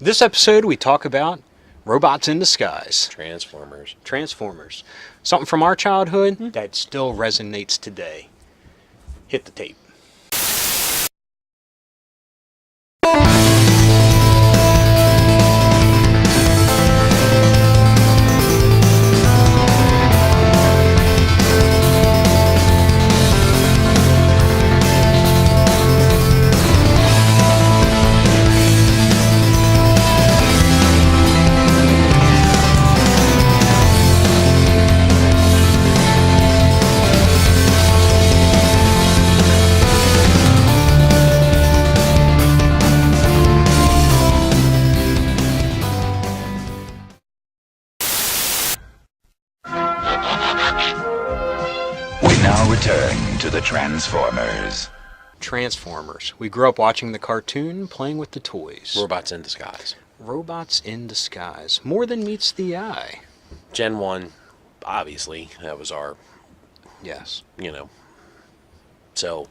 This episode, we talk about robots in disguise. Transformers. Transformers. Something from our childhood that still resonates today. Hit the tape. Now return to the Transformers. Transformers. We grew up watching the cartoon, playing with the toys. Robots in disguise. Robots in disguise. More than meets the eye. Gen 1, obviously, that was our, Yes. So,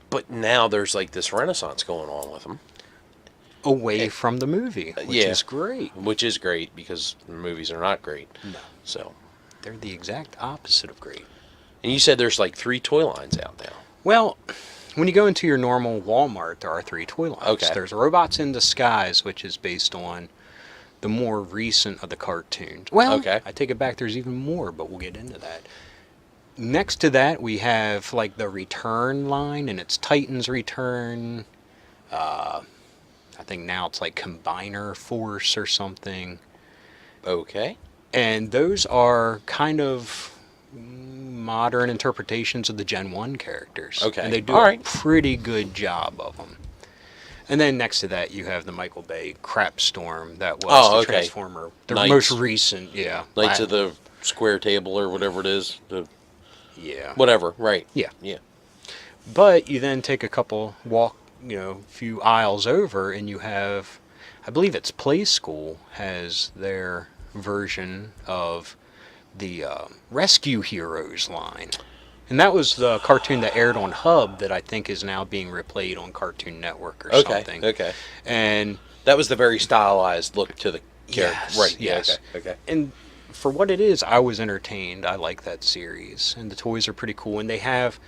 but now there's like this renaissance going on with them. Away from the movie, which yeah. is great. Which is great because the movies are not great. No. So, They're the exact opposite of great. and you said there's like 3 toy lines out now. Well, when you go into your normal Walmart, there are 3 toy lines. Okay. There's Robots in Disguise, which is based on the more recent of the cartoons. Well, Okay. I take it back, there's even more, but we'll get into that. Next to that, we have like the Return line, and it's Titans Return. I think now it's like Combiner Force or something. Okay. And those are kind of modern interpretations of the Gen 1 characters. Okay. And they do All a right. pretty good job of them. And then next to that, you have the Michael Bay Crapstorm that was the okay. Transformer. The Knights. most recent, yeah. Knights of the Square Table or whatever it is. Yeah. Whatever, right. Yeah. Yeah. But you then take a couple few aisles over, and you have, I believe it's Play School has their version of the Rescue Heroes line. And that was the cartoon that aired on Hub that I think is now being replayed on Cartoon Network or something. Okay. And That was the very stylized look to the character. Yes, Right. yes. Yeah, okay. and for what it is, I was entertained. I like that series, and the toys are pretty cool. And they have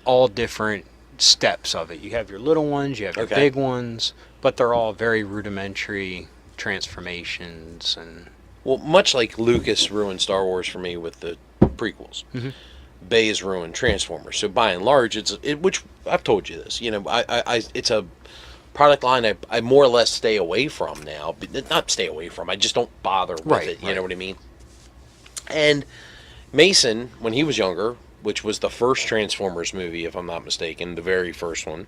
all different steps of it. You have your little ones, you have your Okay. big ones, but they're all very rudimentary transformations. And Well, much like Lucas ruined Star Wars for me with the prequels, Bay's ruined Transformers. So by and large, which I've told you this. It's a product line I more or less stay away from now. But not stay away from. I just don't bother with Right, it. You right. know what I mean? And Mason, when he was younger, which was the first Transformers movie, if I'm not mistaken, the very first one,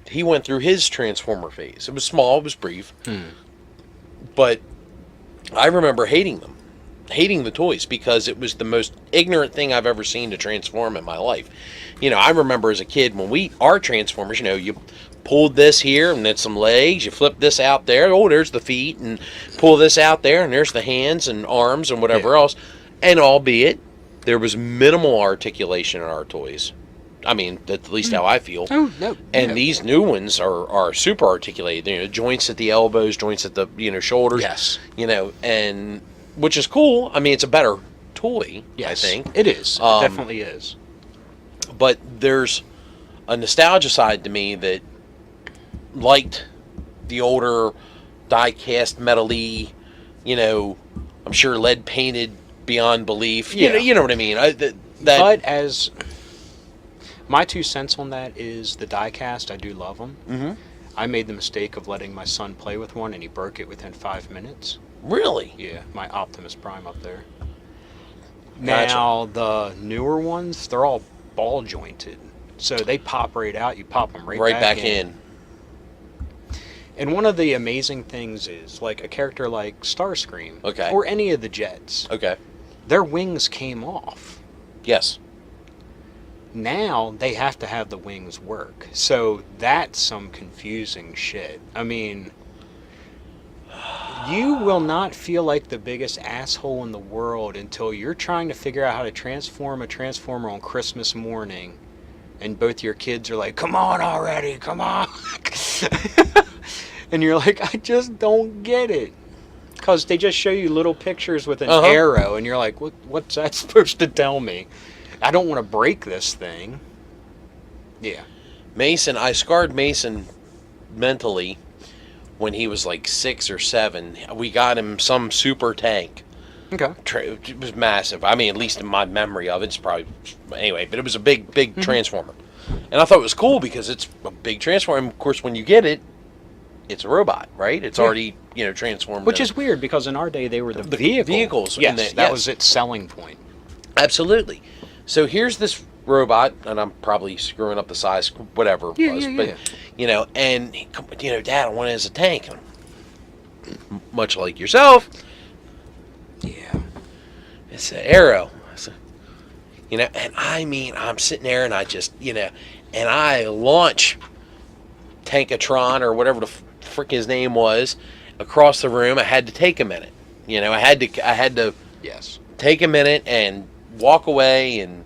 he went through his Transformer phase. It was small, it was brief, but I remember hating them, hating the toys, because it was the most ignorant thing I've ever seen to transform in my life. I remember as a kid when our Transformers, you pulled this here and then some legs, you flip this out there, oh, there's the feet, and pull this out there, and there's the hands and arms and whatever else. And albeit there was minimal articulation in our toys. I mean, that's at least how I feel. oh no, And yeah. these new ones are super articulated. Joints at the elbows, joints at the shoulders. Yes. And which is cool. I mean, it's a better toy. Yes, I think. it is. It definitely is. But there's a nostalgia side to me that liked the older die-cast metal-y, I'm sure lead painted beyond belief. Yeah. You know what I mean. But as my 2 cents on that is the die-cast, I do love them. Mm-hmm. I made the mistake of letting my son play with one, and he broke it within 5 minutes. Really? Yeah, my Optimus Prime up there. Gotcha. Now, the newer ones, they're all ball jointed. So they pop right out. You pop them Right back in. And one of the amazing things is, like a character like Starscream, Okay. or any of the Jets, Okay. their wings came off. Yes. Now they have to have the wings work. So that's some confusing shit. I mean, you will not feel like the biggest asshole in the world until you're trying to figure out how to transform a Transformer on Christmas morning and both your kids are like, "Come on already, come on," and you're like, "I just don't get it," because they just show you little pictures with an arrow, and you're like, "What's that supposed to tell me? I don't want to break this thing." Yeah. Mason, I scarred Mason mentally when he was like 6 or 7. We got him some super tank. Okay. It was massive. I mean, at least in my memory of it, it's probably anyway. But it was a big transformer, and I thought it was cool because it's a big transformer. And of course, when you get it, it's a robot, right? It's already transformed. Which is weird because in our day they were the vehicles. Yes, that was its selling point. Absolutely. So here's this robot, and I'm probably screwing up the size, whatever it was, but and Dad, I want it as a tank. And much like yourself. Yeah. It's an arrow. And I mean, I'm sitting there and I just, and I launch Tankatron or whatever the frick his name was across the room. I had to take a minute. I had to Yes. take a minute and walk away and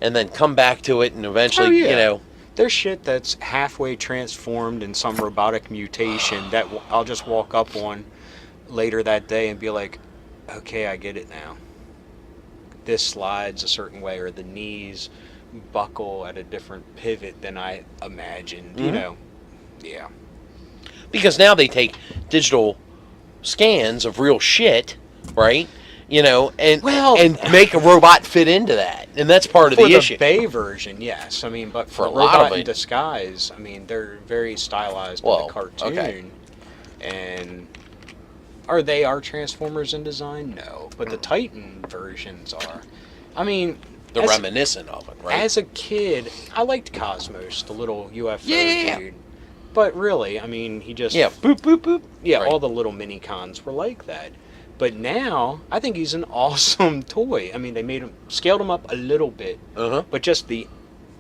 then come back to it and eventually, There's shit that's halfway transformed in some robotic mutation that I'll just walk up on later that day and be like, okay, I get it now. This slides a certain way, or the knees buckle at a different pivot than I imagined, Yeah. Because now they take digital scans of real shit, right? And make a robot fit into that. And that's part of the issue. For the Bay version, yes. I mean, but for a lot Robot of in it. Disguise, I mean, they're very stylized in the cartoon. Okay. And are they our Transformers in design? No. But the Titan versions are. I mean... They're reminiscent of it, right? As a kid, I liked Cosmos, the little UFO Yeah. dude. But really, I mean, he just... Yeah, boop, boop, boop. Yeah, Right. all the little mini-cons were like that. But now, I think he's an awesome toy. I mean, they scaled him up a little bit. But just the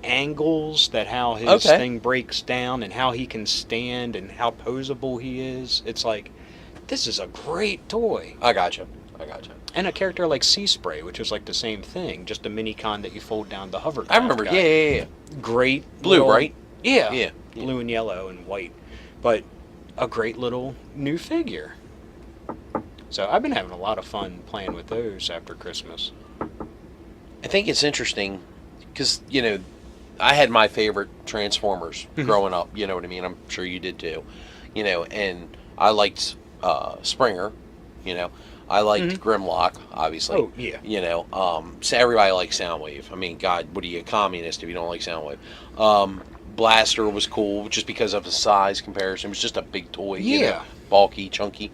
angles how his thing breaks down and how he can stand and how posable he is. It's like, this is a great toy. I gotcha. And a character like Sea Spray, which is like the same thing, just a mini-con that you fold down the hover. I remember, yeah. Great. Blue, right? Yeah. Yeah. Blue and yellow and white. But a great little new figure. So I've been having a lot of fun playing with those after Christmas. I think it's interesting because, I had my favorite Transformers growing up, you know what I mean? I'm sure you did too. And I liked Springer, I liked Grimlock, obviously. Oh, yeah. So everybody likes Soundwave. I mean, God, what are you, a communist if you don't like Soundwave? Blaster was cool just because of the size comparison. It was just a big toy, bulky, chunky.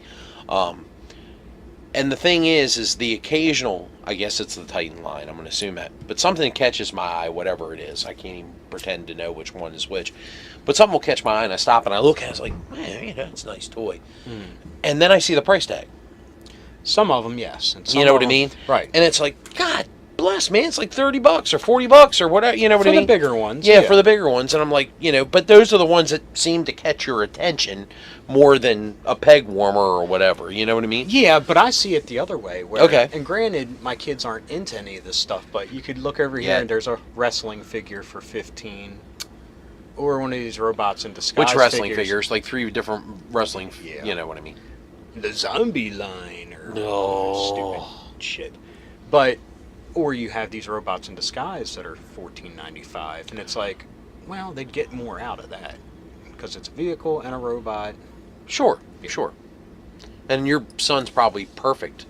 And the thing is the occasional, I guess it's the Titan line, I'm going to assume that. But something catches my eye, whatever it is. I can't even pretend to know which one is which. But something will catch my eye and I stop and I look at it. It's like, man, it's a nice toy. And then I see the price tag. Some of them, yes. And some You know of what I them- mean? Right. And it's like, God bless, man. It's like $30 or $40 or whatever. You know what For I mean? the bigger ones. Yeah, for the bigger ones. And I'm like, but those are the ones that seem to catch your attention more than a peg warmer or whatever. You know what I mean? Yeah, but I see it the other way. Where, Okay. And granted, my kids aren't into any of this stuff, but you could look over here and there's a wrestling figure for $15. Or one of these robots in disguise. Which wrestling figures? Like 3 different wrestling, you know what I mean? The zombie line or Oh. stupid shit. But, or you have these robots in disguise that are $14.95, and it's like, well, they'd get more out of that because it's a vehicle and a robot. Sure. And your son's probably perfect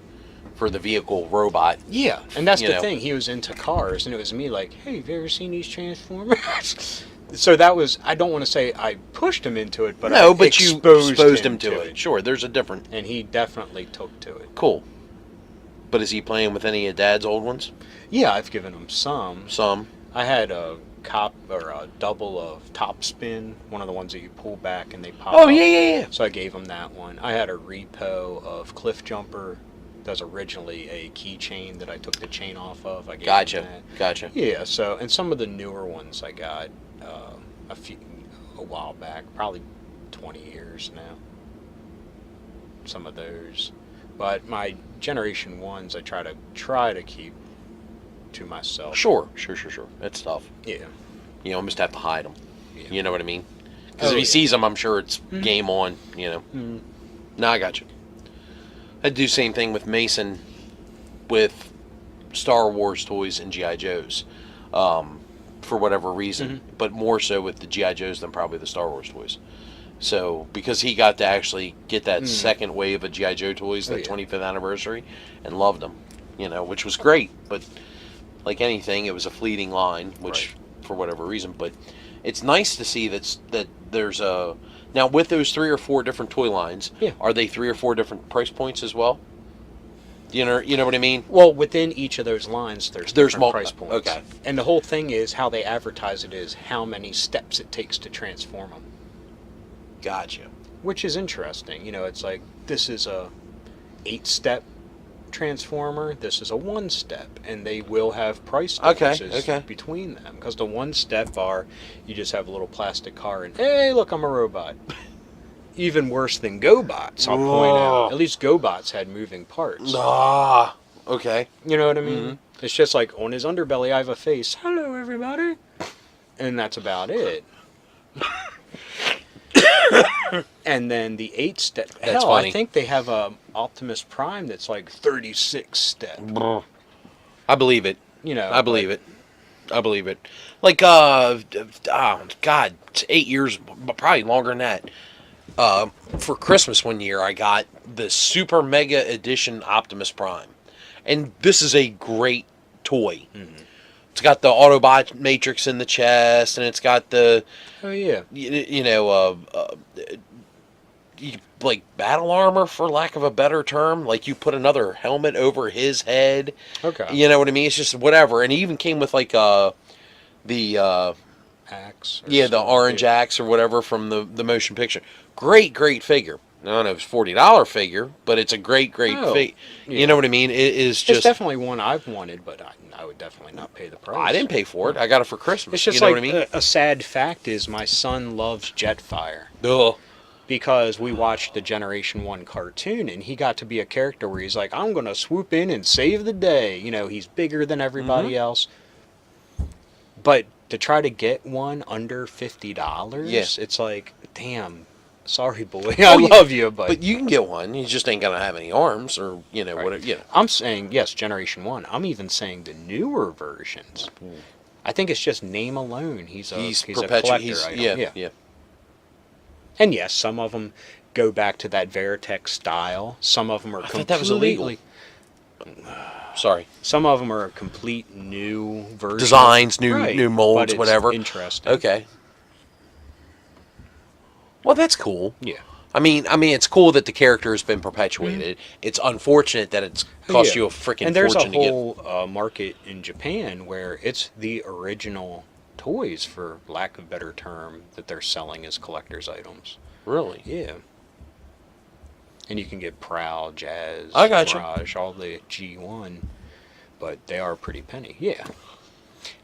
for the vehicle robot. Yeah, and that's You the know. thing. He was into cars, and it was me like, hey, have you ever seen these Transformers? So that was, I don't want to say I pushed him into it, but No, I but you exposed him to it. Sure, there's a different. And he definitely took to it. Cool. But is he playing with any of Dad's old ones? Yeah, I've given him some. Some. I had a cop or a double of Top Spin, one of the ones that you pull back and they pop Oh, up. yeah. So I gave him that one. I had a repo of Cliff Jumper. That was originally a keychain that I took the chain off of. I gave him that. Gotcha. Yeah, so, and some of the newer ones I got a while back, probably 20 years now. Some of those. But my Generation 1s I try to keep to myself. Sure. That's tough. Yeah. You almost have to hide them. Yeah. You know what I mean? Because Oh, if he yeah. sees them, I'm sure it's game on. You know. No, I got you. I'd do the same thing with Mason, with Star Wars toys and GI Joes, for whatever reason, but more so with the GI Joes than probably the Star Wars toys. So because he got to actually get that second wave of GI Joe toys, that 25th anniversary, and loved them, which was great. But like anything, it was a fleeting line, which for whatever reason. But it's nice to see that there's a now with those 3 or 4 different toy lines. Yeah. Are they 3 or 4 different price points as well? You know what I mean? Well, within each of those lines, there's different price points. Okay. And the whole thing is how they advertise it is how many steps it takes to transform them, Gotcha. which is interesting. It's like this is a 8-step transformer, this is a 1-step, and they will have price differences between them, because the 1-step are you just have a little plastic car and hey, look, I'm a robot. Even worse than GoBots, I'll point out. At least GoBots had moving parts. Ah, okay. You know what I mean? It's just like on his underbelly I have a face, hello everybody, and that's about it. And then the 8-step. That's Hell, funny. I think they have a Optimus Prime that's like 36-step. I believe it. I believe it. I believe it. Like, God, it's 8 years, probably longer than that. For Christmas one year, I got the Super Mega Edition Optimus Prime. And this is a great toy. It's got the Autobot Matrix in the chest, and it's got the, Oh yeah. like battle armor, for lack of a better term. Like you put another helmet over his head. Okay. You know what I mean? It's just whatever. And it even came with like the Axe. the orange axe or whatever from the motion picture. Great figure. I don't know if it's $40 figure, but it's a great Oh, figure. yeah. You know what I mean? It is It's just. definitely one I've wanted, but I would definitely not pay the price. I didn't pay for it. I got it for Christmas. It's just you know like what I mean? a sad fact is my son loves Jetfire. Ugh. Because we watched the Generation 1 cartoon, and he got to be a character where he's like, I'm going to swoop in and save the day. He's bigger than everybody else. But to try to get one under $50, it's like, damn, sorry, boy. I love you, But you can get one. You just ain't going to have any arms or, whatever. I'm saying, yes, Generation 1. I'm even saying the newer versions. I think it's just name alone. He's a collector item. Yeah. And yes, some of them go back to that Veritech style. Some of them are thought that was illegal. Sorry. Some of them are a complete new version. Designs, new Right, molds, but it's whatever. Interesting. Okay. Well, that's cool. Yeah. I mean, it's cool that the character has been perpetuated. It's unfortunate that it's cost you a freaking And there's a fortune to get. whole market in Japan where it's the original toys, for lack of a better term, that they're selling as collector's items. Really? Yeah. And you can get Prowl, Jazz, I gotcha. Mirage, all the G1, but they are pretty penny. Yeah.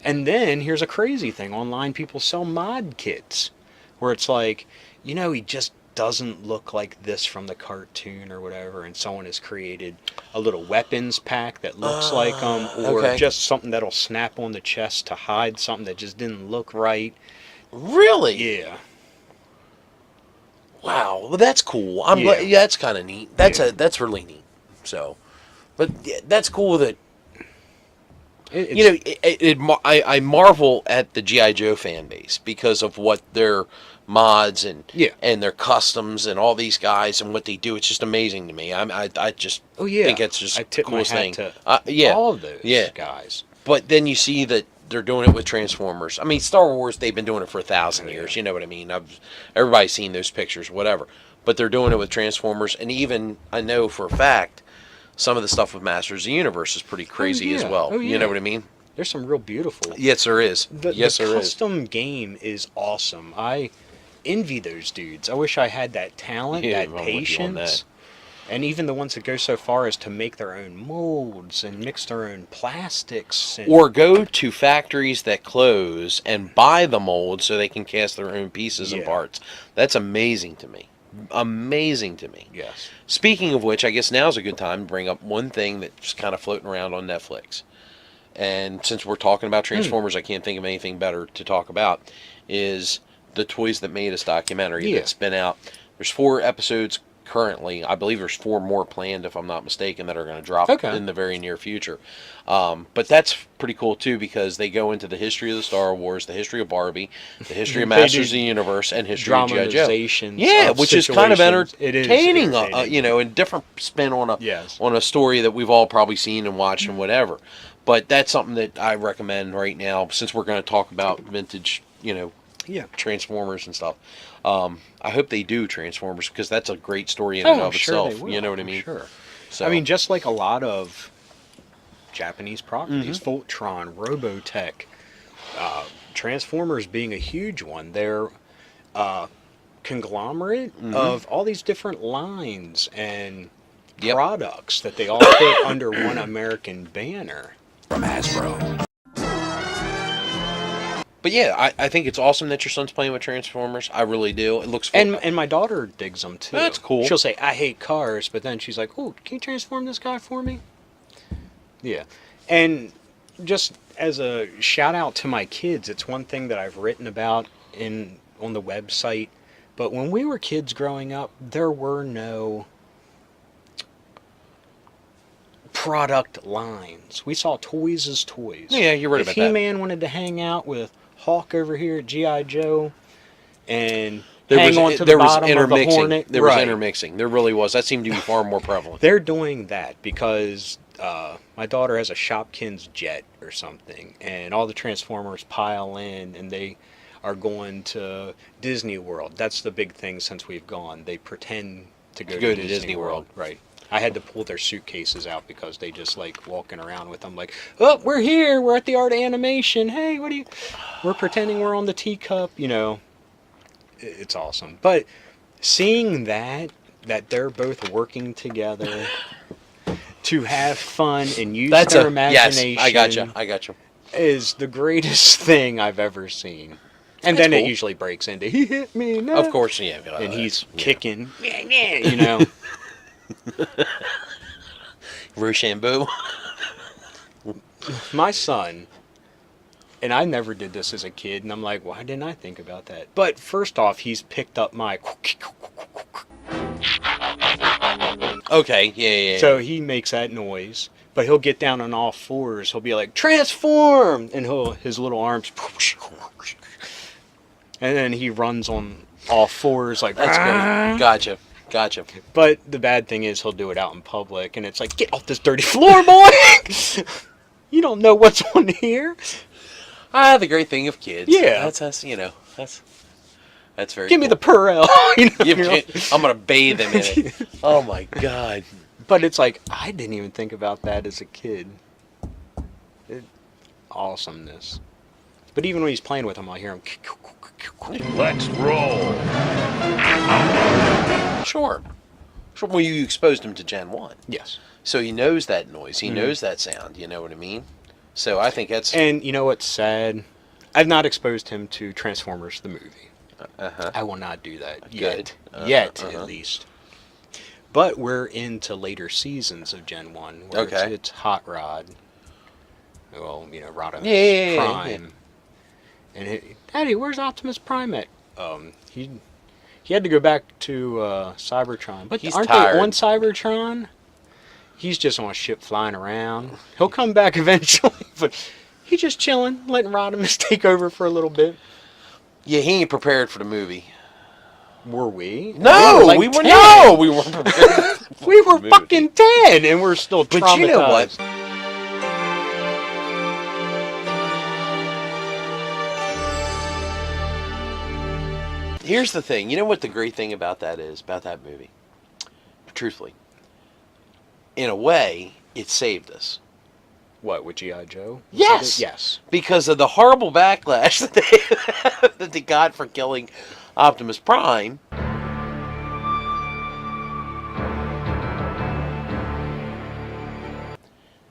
And then here's a crazy thing. Online people sell mod kits where it's like, he just doesn't look like this from the cartoon or whatever, and someone has created a little weapons pack that looks like them, or just something that'll snap on the chest to hide something that just didn't look right. Really? Yeah. Wow. Well, that's cool. Yeah. That's kind of neat. That's really neat. So, but yeah, that's cool that I marvel at the GI Joe fan base because of what their mods and their customs and all these guys and what they do. It's just amazing to me. I just think it's just I tip the my coolest hat thing. to all of those guys. But then you see that they're doing it with Transformers. I mean, Star Wars, they've been doing it for 1,000 years. You know what I mean? Everybody's seen those pictures, whatever. But they're doing it with Transformers, and even I know for a fact some of the stuff with Masters of the Universe is pretty crazy as well. Oh, yeah. You know what I mean? There's some real beautiful. Yes, there is. The custom game is awesome. I envy those dudes. I wish I had that talent, that patience. And even the ones that go so far as to make their own molds and mix their own plastics. Or go to factories that close and buy the molds so they can cast their own pieces and parts. That's amazing to me. Amazing to me. Yes. Speaking of which, I guess now's a good time to bring up one thing that's just kind of floating around on Netflix. and since we're talking about Transformers, I can't think of anything better to talk about, is the Toys That Made Us documentary Yeah. that's been out. There's 4 episodes currently. I believe there's 4 more planned, if I'm not mistaken, that are going to drop in the very near future. But that's pretty cool too, because they go into the history of the Star Wars, the history of Barbie, the history of Masters of the Universe, and history of G.I. Joe. Dramatizations Yeah, of which is kind of situations. It is entertaining, entertaining. you know, and different spin on a Yes. on a story that we've all probably seen and watched and whatever. But that's something that I recommend right now, since we're going to talk about vintage, you know, Yeah. Transformers and stuff. I hope they do Transformers, because that's a great story in Oh, and I'm of sure itself. they will. You know what I I'm mean? Sure. So, I mean, just like a lot of Japanese properties, Voltron, Robotech, Transformers being a huge one, they're a conglomerate of all these different lines and products that they all put under one American banner. From Hasbro. but yeah, I think it's awesome that your son's playing with Transformers. I really do. It looks fun. And my daughter digs them too. That's cool. She'll say, "I hate cars," but then she's like, "Oh, can you transform this guy for me?" Yeah, and just as a shout out to my kids, it's one thing that I've written about on the website. But when we were kids growing up, there were no product lines. We saw toys as toys. Yeah, you're right if about that. He-Man wanted to hang out with Hawk over here at G.I. Joe and there hang on to the bottom of the Hornet. There was Right. intermixing. There really was. That seemed to be far more prevalent. They're doing that because my daughter has a Shopkins jet or something, and all the Transformers pile in, and they are going to Disney World. That's the big thing since we've gone. They pretend to go to Disney World. Right. I had to pull their suitcases out because they just like walking around with them like, oh, we're here. We're at the Art of Animation. Hey, what are you? We're pretending we're on the teacup. You know, it's awesome. But seeing that they're both working together to have fun and use their imagination. Yes, I got you. Is the greatest thing I've ever seen. And That's then cool. it usually breaks into, he hit me, no. Of course, yeah. And he's yeah. kicking, you know. Rochambeau. My son, and I never did this as a kid, and I'm like, why didn't I think about that? But first off, he's picked up my... Okay, yeah. So he makes that noise, but he'll get down on all fours. He'll be like, transform! And his little arms... And then he runs on all fours like... That's great. Gotcha. But the bad thing is he'll do it out in public, and it's like, get off this dirty floor, boy! You don't know what's on here. The great thing of kids. Yeah. That's very Give me cool. the Purell. I'm going to bathe him in it. Oh, my God. But it's like, I didn't even think about that as a kid. Awesomeness. But even when he's playing with him, I hear him... Let's roll. Sure. Well, you exposed him to Gen 1. Yes. So he knows that noise. He knows that sound. You know what I mean? So I think that's... And you know what's sad? I've not exposed him to Transformers the movie. Uh-huh. I will not do that Good. yet. Yet, at least. But we're into later seasons of Gen 1. Where Okay. It's Hot Rod. Well, Rodimus Yeah. Prime. And Daddy, where's Optimus Prime at? He had to go back to Cybertron. But He's aren't tired. they on Cybertron? He's just on a ship flying around. He'll come back eventually, but he's just chilling, letting Rodimus take over for a little bit. Yeah, he ain't prepared for the movie. Were we? No, we were 10. No, we weren't prepared. We were fucking 10, and we're still traumatized. But you know what? Here's the thing. You know what the great thing about that is, about that movie? Truthfully. In a way, it saved us. What, with G.I. Joe? Yes. Yes. Because of the horrible backlash that they got for killing Optimus Prime.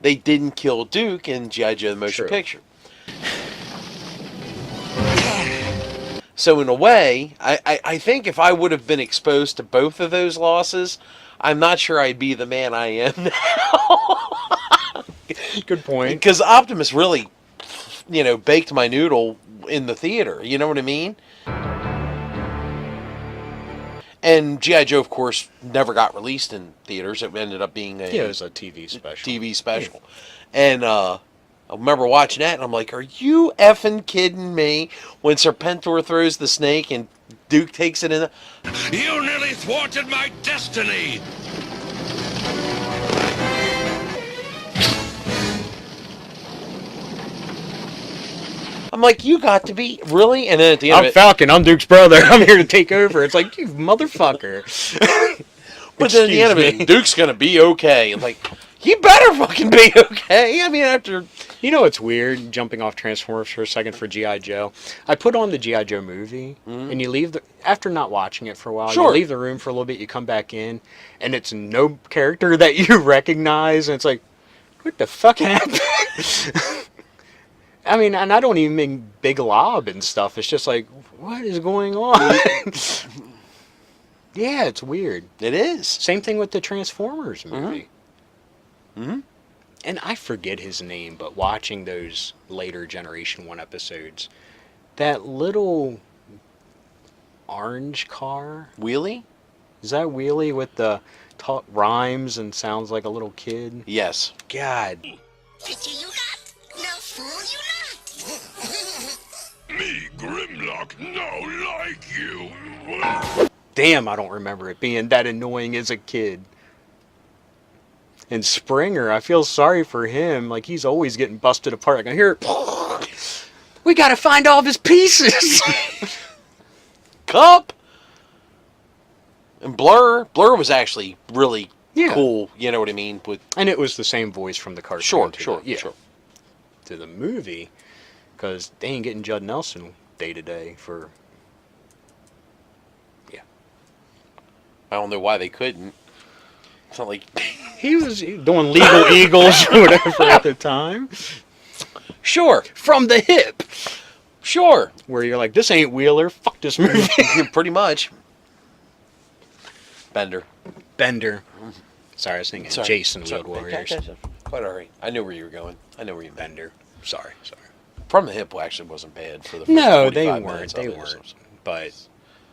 They didn't kill Duke in G.I. Joe the Motion True. Picture. So in a way, I think if I would have been exposed to both of those losses, I'm not sure I'd be the man I am now. Good point. Because Optimus really, baked my noodle in the theater. You know what I mean? And G.I. Joe, of course, never got released in theaters. It ended up being Yeah, it was a TV special. TV special. And I remember watching that, and I'm like, are you effing kidding me? When Serpentor throws the snake and Duke takes it in the... You nearly thwarted my destiny! I'm like, you got to be... Really? And then at the end I'm of it... Falcon. I'm Duke's brother. I'm here to take over. It's like, you motherfucker. But then at the end of Excuse me. it, Duke's going to be okay. I'm like, you better fucking be okay. I mean, after... You know what's weird? Jumping off Transformers for a second for G.I. Joe. I put on the G.I. Joe movie, and you leave after not watching it for a while, Sure. you leave the room for a little bit, you come back in, and it's no character that you recognize, and it's like, what the fuck happened? I mean, and I don't even mean Big Lob and stuff. It's just like, what is going on? Yeah, it's weird. It is. Same thing with the Transformers movie. And I forget his name, but watching those later Generation 1 episodes, that little orange car, Wheelie? is that Wheelie with the rhymes and sounds like a little kid? Yes. God. Picture you got, no fool you not. Me, Grimlock, no like you! Damn, I don't remember it being that annoying as a kid. And Springer, I feel sorry for him. Like, he's always getting busted apart. Like, I hear, we gotta find all of his pieces. Cup! And Blur. Blur was actually really Yeah. cool. You know what I mean? With And it was the same voice from the cartoon. Sure, to sure, the, yeah, sure. to the movie, because they ain't getting Judd Nelson day to day for. Yeah, I don't know why they couldn't. It's not like... he was doing Legal Eagles or whatever at the time. Sure. From the hip, Sure. where you're like, this ain't Wheeler. Fuck this movie. Pretty much. Bender. Bender. Sorry, I was thinking Sorry. Jason Sorry. Road Warriors. Quite all right. I knew where you were going. I know where you meant. Bender. Sorry. From the Hip actually wasn't bad for the first No, they 45 weren't. minutes They of it. weren't. But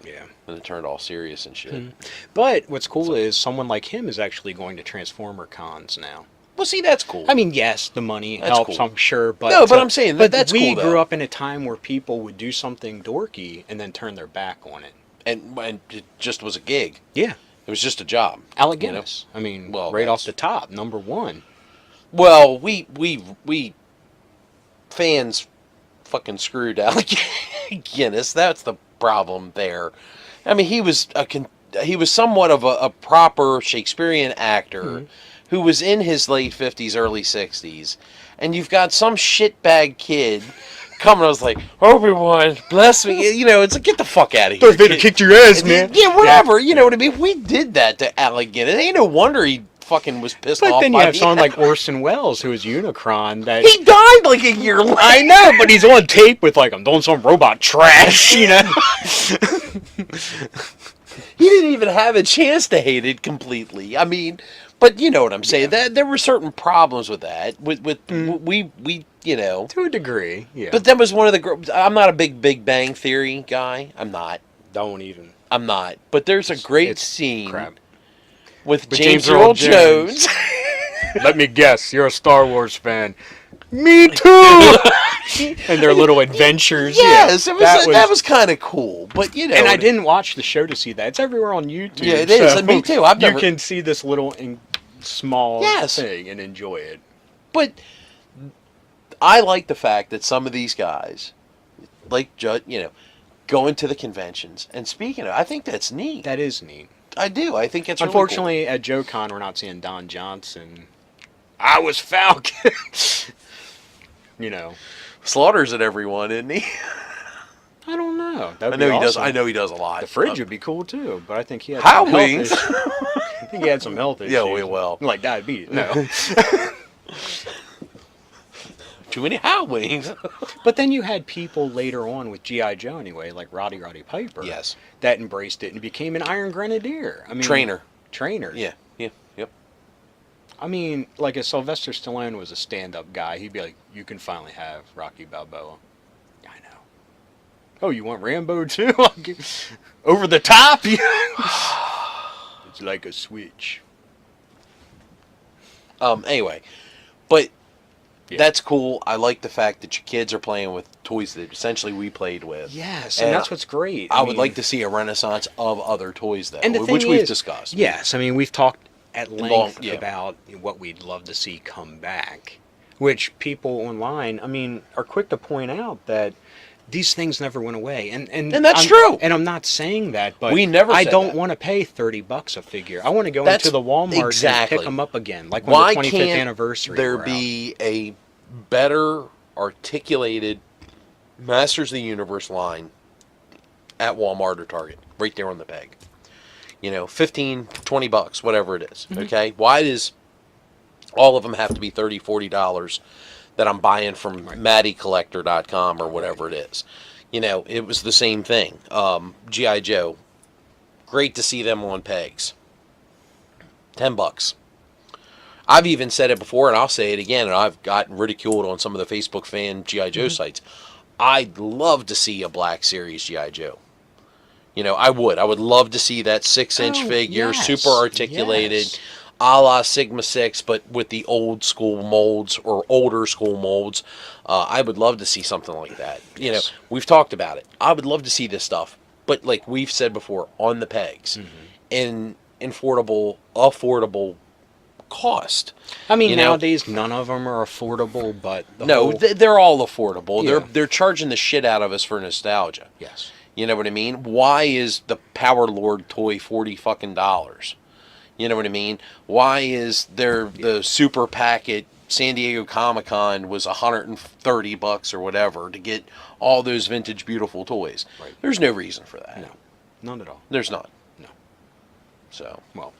yeah. And it turned all serious and shit. But what's cool is someone like him is actually going to Transformer cons now. Well, see, that's cool. I mean, yes, the money That's helps, cool. I'm sure, but No, but I'm saying that's we cool, grew though. up in a time where people would do something dorky and then turn their back on it. and it just was a gig. Yeah, It was just a job. Alec you know? Guinness. I mean, Well, right off that's- the top, number one. Well, we fans fucking screwed Alec Guinness. That's the problem there. I mean, he was somewhat of a proper Shakespearean actor who was in his late 50s, early 60s, and you've got some shitbag kid coming. I was like, Obi-Wan, bless me. You know, it's like, get the fuck out of here. Darth Vader kicked your ass, man. Yeah, whatever. You know what I mean? We did that to Alec Guinness. Ain't no wonder he fucking was pissed But off. then you by have me. someone like Orson Welles, who is Unicron. That He died like a year later. I know, but he's on tape with like, I'm doing some robot trash, you know. He didn't even have a chance to hate it completely. I mean, but you know what I'm saying. That there were certain problems with that. With we you know. To a degree, yeah. But that was one of the. I'm not a Big Bang Theory guy. I'm not. don't even. I'm not. But there's a great It's scene crap. with With James James Earl Earl Jones. Let me guess, you're a Star Wars fan. Me too. And their little adventures. Yes, yeah, that was kind of cool. But you know, And I didn't watch the show to see that. It's everywhere on YouTube. Yeah, it is, and me too. I've never- You can see this little small Yes. thing and enjoy it. But I like the fact that some of these guys, like Judd, you know, going to the conventions and speaking. I think that's neat. That is neat. I do. I think it's Unfortunately, at JoeCon, we're not seeing Don Johnson. I was Falcon. You know, really cool. Slaughters at everyone, isn't he? I don't know. I That'd know be he does. awesome. I know he does a lot. The fridge would be cool too, but I think he had How some health wings? issues. I think he had some health issues. Yeah, well. Like diabetes. No. Too many hot wings. But then you had people later on with G.I. Joe anyway, like Roddy Piper. Yes. That embraced it and became an Iron Grenadier. I mean, Trainer. Trainer. Yeah. Yep. I mean, like if Sylvester Stallone was a stand-up guy, he'd be like, "You can finally have Rocky Balboa." I know. Oh, you want Rambo too? Over the top? It's like a switch. Anyway, but Yeah. that's cool. I like the fact that your kids are playing with toys that essentially we played with. Yes, and that's what's great. I would mean, like to see a renaissance of other toys, though, and the which thing we've is- discussed. Yes, I mean we've talked at length yeah. about what we'd love to see come back, which people online, I mean, are quick to point out that these things never went away, and that's I'm- true. And I'm not saying that, but We never I said don't that. want to pay $30 a figure. I want to go That's into the Walmart exactly. and pick them up again, like when Why the 25th can't anniversary. there were out. be a better articulated Masters of the Universe line at Walmart or Target, right there on the peg? You know, $15, $20, whatever it is. Mm-hmm. Okay, why does all of them have to be $30, $40 that I'm buying from MattyCollector.com or whatever it is? You know, it was the same thing. G.I. Joe, great to see them on pegs. $10. I've even said it before, and I'll say it again, and I've gotten ridiculed on some of the Facebook fan G.I. Joe sites. I'd love to see a Black Series G.I. Joe. You know, I would. I would love to see that 6-inch Oh, figure, yes, super articulated, yes. a la Sigma 6, but with the old school molds or older school molds. I would love to see something like that. You know, Yes. we've talked about it. I would love to see this stuff, but like we've said before, on the pegs, in affordable cost. I mean, you know? nowadays none of them are affordable, but the No, whole, they're all affordable. Yeah. They're charging the shit out of us for nostalgia. yes. You know what I mean? Why is the Power Lord toy $40 fucking? You know what I mean? Why is there the super packet San Diego Comic-Con was $130 or whatever to get all those vintage beautiful toys? Right. There's no reason for that. No, none at all. There's not. No. So, Well,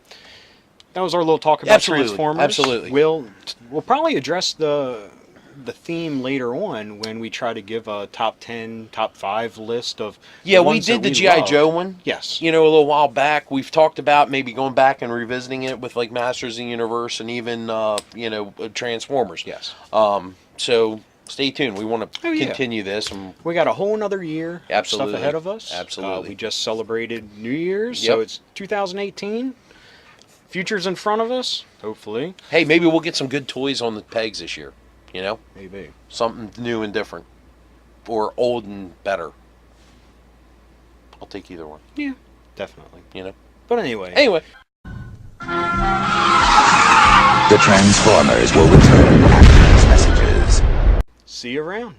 that was our little talk about Absolutely, Transformers. absolutely. We'll probably address the theme later on when we try to give a top 10, top 5 list of yeah, the we ones did that the we G.I. loved. Joe one. Yes. You know, a little while back. We've talked about maybe going back and revisiting it with like Masters of the Universe and even Transformers. Yes. So stay tuned. We want to Oh, yeah. continue this. And We got a whole nother year Absolutely. of stuff ahead of us. Absolutely. We just celebrated New Year's, so Yep. it's 2018. Future's in front of us, hopefully. hey, maybe we'll get some good toys on the pegs this year. You know, Maybe. something new and different, or old and better. I'll take either one. Yeah, definitely. You know. But anyway. Anyway. The Transformers will return after these messages. See you around.